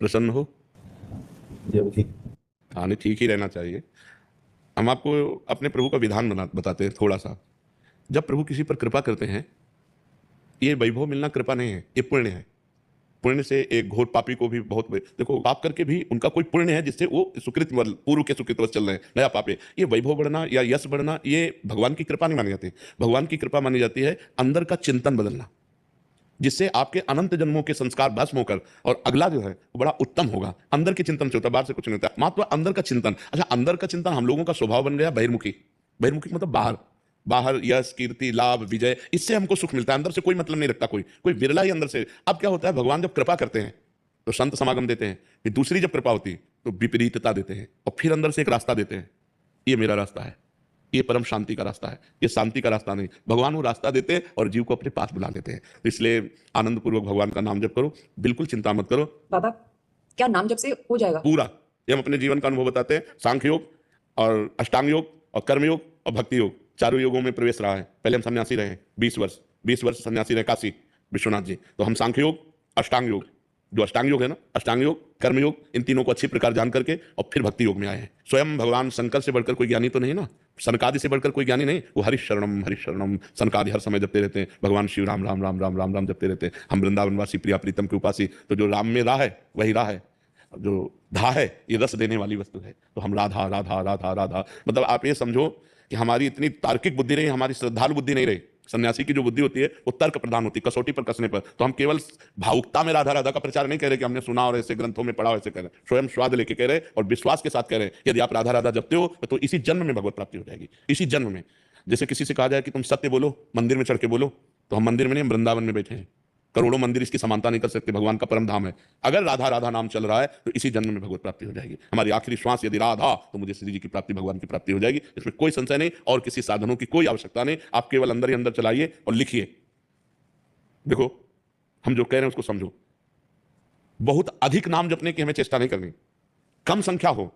प्रसन्न हो? हाँ, नहीं, ठीक ही रहना चाहिए। हम आपको अपने प्रभु का विधान बताते हैं थोड़ा सा। जब प्रभु किसी पर कृपा करते हैं, ये वैभव मिलना कृपा नहीं है, ये पुण्य है। पुण्य से एक घोर पापी को भी बहुत देखो, पाप करके भी उनका कोई पुण्य है जिससे वो सुकृत पूर्व के सुकृत चल रहे हैं, नया पाप है। ये वैभव बढ़ना या यश बढ़ना, ये भगवान की कृपा नहीं मानी जाती। भगवान की कृपा मानी जाती है अंदर का चिंतन बदलना, जिससे आपके अनंत जन्मों के संस्कार भस्म होकर और अगला जो है वो बड़ा उत्तम होगा। अंदर के चिंतन से होता है, बाहर से कुछ नहीं होता। मात्र अंदर का चिंतन। अच्छा, अंदर का चिंतन हम लोगों का स्वभाव बन गया बहिर्मुखी। बहिर्मुखी मतलब बाहर, बाहर यश कीर्ति लाभ विजय, इससे हमको सुख मिलता है। अंदर से कोई मतलब नहीं रखता, कोई विरला ही अंदर से। अब क्या होता है, भगवान जब कृपा करते हैं तो संत समागम देते हैं, फिर दूसरी जब कृपा होती है तो विपरीतता देते हैं, और फिर अंदर से एक रास्ता देते हैं, ये मेरा रास्ता है, ये परम शांति का रास्ता है, ये शांति का रास्ता नहीं। भगवान वो रास्ता देते हैं और जीव को अपने पास बुला लेते हैं। तो इसलिए आनंद पूर्वक भगवान का नाम जप करो, बिल्कुल चिंता मत करो। बाबा, क्या नाम जप से हो जाएगा? पूरा। ये हम अपने जीवन का अनुभव बताते हैं। सांख्य योग और अष्टांग योग और कर्म योग और भक्ति योग, चारों योगों में प्रवेश रहा है। पहले हम सन्यासी रहे 20 वर्ष सन्यासी रहे काशी विश्वनाथ जी। तो हम सांख्य योग, अष्टांग योग, जो अष्टांग योग है ना, अष्टांग योग, कर्म योग, इन तीनों को अच्छी प्रकार जान करके और फिर भक्ति योग में आए हैं। स्वयं भगवान शंकर से बढ़कर कोई ज्ञानी तो नहीं ना, सनकादि से बढ़कर कोई ज्ञानी नहीं। वो हरिशरणम सनकादि हर समय जपते रहते हैं। भगवान शिव राम राम राम राम राम राम जपते रहते हैं। हम वृंदावनवासी प्रिया प्रीतम के उपासी। तो जो राम में राह है वही राह है, जो धा है ये रस देने वाली वस्तु है। तो हम राधा राधा राधा राधा, मतलब आप ये समझो कि हमारी इतनी तार्किक बुद्धि रही, हमारी श्रद्धालु बुद्धि नहीं रही। सन्यासी की जो बुद्धि होती है वो तर्क प्रधान होती है, कसौटी पर कसने पर। तो हम केवल भावुकता में राधा राधा का प्रचार नहीं कह रहे कि हमने सुना और ऐसे ग्रंथों में पढ़ा, ऐसे कह रहे हैं। स्वयं स्वाद लेके कह रहे और विश्वास के साथ कह रहे हैं। यदि आप राधा राधा जपते हो तो इसी जन्म में भगवत प्राप्ति हो जाएगी, इसी जन्म में। जैसे किसी से कहा जाए कि तुम सत्य बोलो, मंदिर में चढ़ के बोलो, तो हम मंदिर में नहीं, हम वृंदावन में बैठे हैं। करोड़ों मंदिर इसकी समानता नहीं कर सकते, भगवान का परम धाम है। अगर राधा राधा नाम चल रहा है तो इसी जन्म में भगवत प्राप्ति हो जाएगी। हमारी आखिरी श्वास यदि राधा, तो मुझे श्री जी की प्राप्ति, भगवान की प्राप्ति हो जाएगी। इसमें कोई संशय नहीं और किसी साधनों की कोई आवश्यकता नहीं। आप केवल अंदर ही अंदर चलाइए और लिखिए। देखो, हम जो कह रहे हैं उसको समझो। बहुत अधिक नाम जपने की हमें चेष्टा नहीं करनी, कम संख्या हो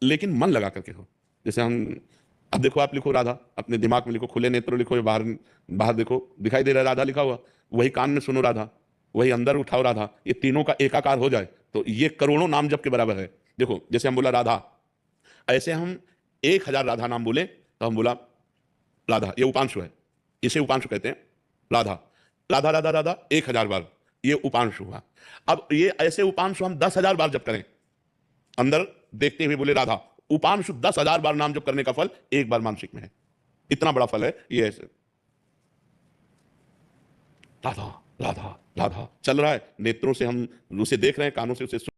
लेकिन मन लगा करके हो। जैसे हम, अब देखो, आप लिखो राधा, अपने दिमाग में लिखो, खुले नेत्र लिखो, या बाहर बाहर देखो, दिखाई दे रहा है राधा लिखा हुआ, वही कान में सुनो राधा, वही अंदर उठाओ राधा। ये तीनों का एकाकार हो जाए तो ये करोड़ों नाम जप के बराबर है। देखो, जैसे हम बोला राधा, ऐसे हम 1000 राधा नाम बोले तो हम बोला राधा, ये उपांशु है, इसे उपांशु कहते हैं। राधा राधा राधा राधा 1000 बार, ये उपांशु हुआ। अब ये ऐसे उपांशु हम 10,000 बार जप करें, अंदर देखते हुए बोले राधा, उपांशु 10,000 बार नाम जप करने का फल एक बार मानसिक में है। इतना बड़ा फल है ये। ऐसे राधा राधा राधा चल रहा है, नेत्रों से हम उसे देख रहे हैं, कानों से उसे